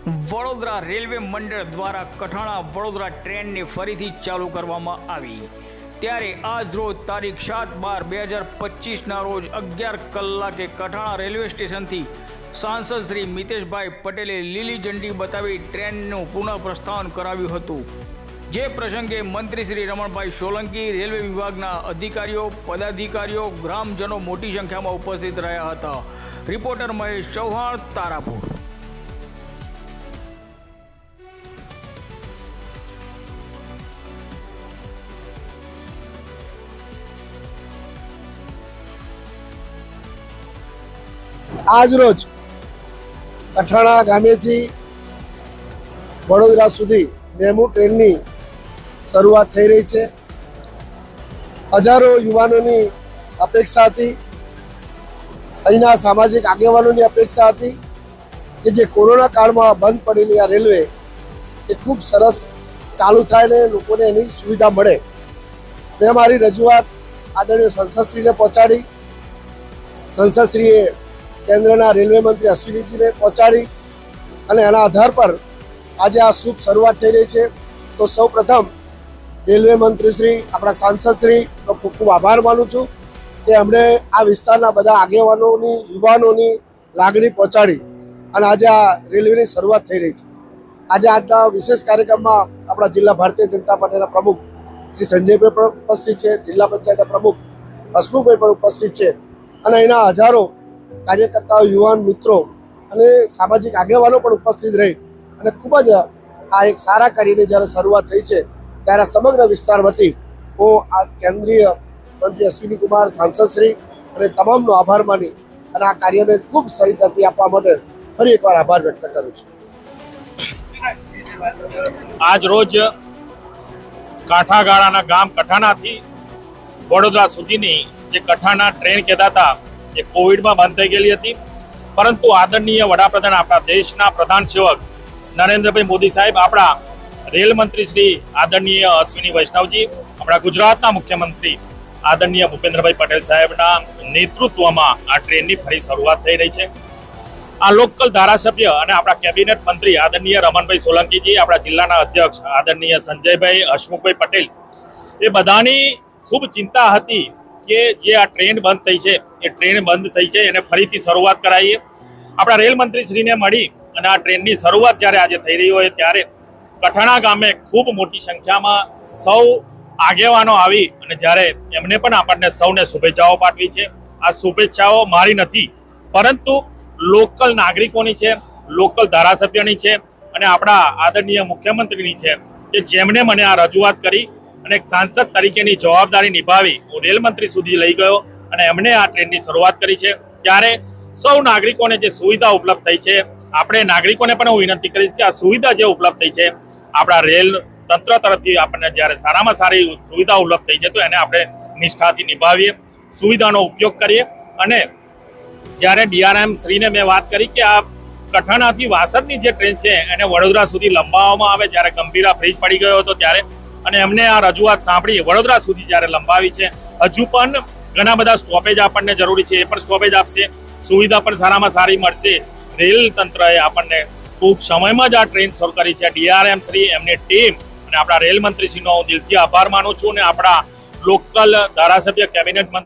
Vadodara railway મંડળ દ્વારા કઠાણા વડોદરા ટ્રેનને ફરીથી ચાલુ કરવામાં આવી ત્યારે આજ રોજ તારીખ 7/12/2025ના રોજ 11 કલાકે કઠાણા રેલવે સ્ટેશનથી સાંસદ શ્રી મિતેશભાઈ પટેલે લીલી ઝંડી બતાવી ટ્રેનનું પુનઃ પ્રસ્થાન કરાવ્યું હતું। જે પ્રસંગે મંત્રી શ્રી રમણભાઈ સોલંકી, રેલવે વિભાગના અધિકારીઓ, પદાધિકારીઓ, ગ્રામજનો મોટી સંખ્યામાં ઉપસ્થિત રહ્યા હતા। રિપોર્ટર મહેશ ચૌહાણ, તારાપુર। आज रोज कठाणा गामेथी वडोदरा सुधी मेमू ट्रेननी शरूआत थई रही है। हजारों युवानोनी अपेक्षा थी, अहींना सामाजिक आगेवानोनी अपेक्षा थी कि जे कोरोना काल में बंद पड़ेली आ रेलवे ए खूब सरस चालू थाय ने लोकोने एनी सुविधा मळे। मैं मारी रजूआत आदरणीय संसदश्रीने पहोंचाड़ी। संसदश्रीए केन्द्रना रेलवे मंत्री अश्विनीजी ने पहोंचाड़ी અને એના આધાર પર આજે આ શુભ શરૂઆત થઈ રહી છે। તો સૌ પ્રથમ રેલવે મંત્રી શ્રી, આપણા સાંસદ શ્રીનો ખૂબ ખૂબ આભાર માનું છું કે એમણે આ વિસ્તારના બધા આગેવાનોની, યુવાનોની લાગણી પહોંચાડી અને આજે આ રેલવેની શરૂઆત થઈ રહી છે। આજે આજના વિશેષ કાર્યક્રમમાં આપણા જિલ્લા ભારતીય જનતા પાર્ટીના પ્રમુખ શ્રી સંજયભાઈ પણ ઉપસ્થિત છે, જિલ્લા પંચાયતના પ્રમુખ હસમુખભાઈ પણ ઉપસ્થિત છે અને એના હજારો કાર્યકર્તાઓ, યુવાન મિત્રો અને સામાજિક આગેવાનો પણ ઉપસ્થિત રહી અને ખૂબ જ આ એક સારા કાર્યની જ્યારે શરૂઆત થઈ છે ત્યારે સમગ્ર વિસ્તાર વતી હું આ કેન્દ્રીય મંત્રી અશ્વિની કુમાર, સાંસદશ્રી અને તમામનો આભાર માની અને આ કાર્યને ખૂબ સારી ગતિ આપવા માટે ફરી એકવાર આભાર વ્યક્ત કરું છું। આજ રોજ કાંઠાગાળાના ગામ કઠાણાથી વડોદરા સુધીની જે કઠાણા ટ્રેન કહેતા હતા એ કોવિડમાં બંધ થઈ ગયેલી હતી, પરંતુ આદરણીય વડાપ્રધાન, આપણા દેશના પ્રધાન સેવક નરેન્દ્રભાઈ મોદી સાહેબ, આપણા રેલ મંત્રી શ્રી આદરણીય અશ્વિની વૈષ્ણવજી, આપણા ગુજરાતના મુખ્યમંત્રી આદરણીય ભૂપેન્દ્રભાઈ પટેલ સાહેબના નેતૃત્વમાં આ ટ્રેનની ફરી શરૂઆત થઈ રહી છે। આ લોકલ ધારાસભ્ય અને આપણા કેબિનેટ મંત્રી આદરણીય રમણભાઈ સોલંકીજી, આપણા જિલ્લાના અધ્યક્ષ આદરણીય સંજયભાઈ, હસમુખભાઈ પટેલ, એ બધાની ખૂબ ચિંતા હતી કે જે આ ટ્રેન બંધ થઈ છે એ ટ્રેન બંધ થઈ છે એને ફરીથી શરૂઆત કરાવીએ। આપણા રેલ મંત્રીશ્રીને મળી અને આ ટ્રેનની શરૂઆત જ્યારે આજે થઈ રહી હોય ત્યારે કઠાણા ગામે ખૂબ મોટી સંખ્યામાં સૌ આગેવાનો આવી અને જ્યારે એમને પણ આપણને સૌને શુભેચ્છાઓ પાઠવી છે। આ શુભેચ્છાઓ મારી નથી, પરંતુ લોકલ નાગરિકોની છે, લોકલ ધારાસભ્યની છે અને આપણા આદરણીય મુખ્યમંત્રીની છે કે જેમણે મને આ રજૂઆત કરી અને એક સાંસદ તરીકેની જવાબદારી નિભાવી હું રેલ મંત્રી સુધી લઈ ગયો અને એમણે આ ટ્રેનની શરૂઆત કરી છે। ત્યારે સૌ નાગરિકોને જે સુવિધા ઉપલબ્ધ થઈ છે, આપણે નાગરિકોને પણ હું વિનંતી કરીશ કે આ સુવિધા જે ઉપલબ્ધ થઈ છે આપણા રેલ તંત્ર તરફથી આપણને જ્યારે સારામાં સારી સુવિધા ઉપલબ્ધ થઈ છે તો એને આપણે નિષ્ઠાથી નિભાવીએ, સુવિધાનો ઉપયોગ કરીએ। અને જ્યારે ડીઆરએમ શ્રીને મેં વાત કરી કે આ કઠાણાથી વાસદની જે ટ્રેન છે એને વડોદરા સુધી લંબાવવામાં આવે, જ્યારે ગંભીરા બ્રિજ પડી ગયો હતો ત્યારે, અને એમને આ રજૂઆત સાંભળી વડોદરા સુધી જ્યારે લંબાવી છે, હજુ પણ ઘણા બધા સ્ટોપેજ આપણને જરૂરી છે, એ પણ સ્ટોપેજ આપશે, સુવિધા પણ સારામાં સારી મળશે। રેલ તંત્રએ આપણને ટૂંક સમયમાં જ આ ટ્રેન શરૂ કરી છે। ડીઆરએમ શ્રી, એમની ટીમ અને આપણા રેલ મંત્રીશ્રીનો હું દિલથી આભાર માનું છું અને આપણા લોકલ ધારાસભ્ય, કેબિનેટ મંત્રી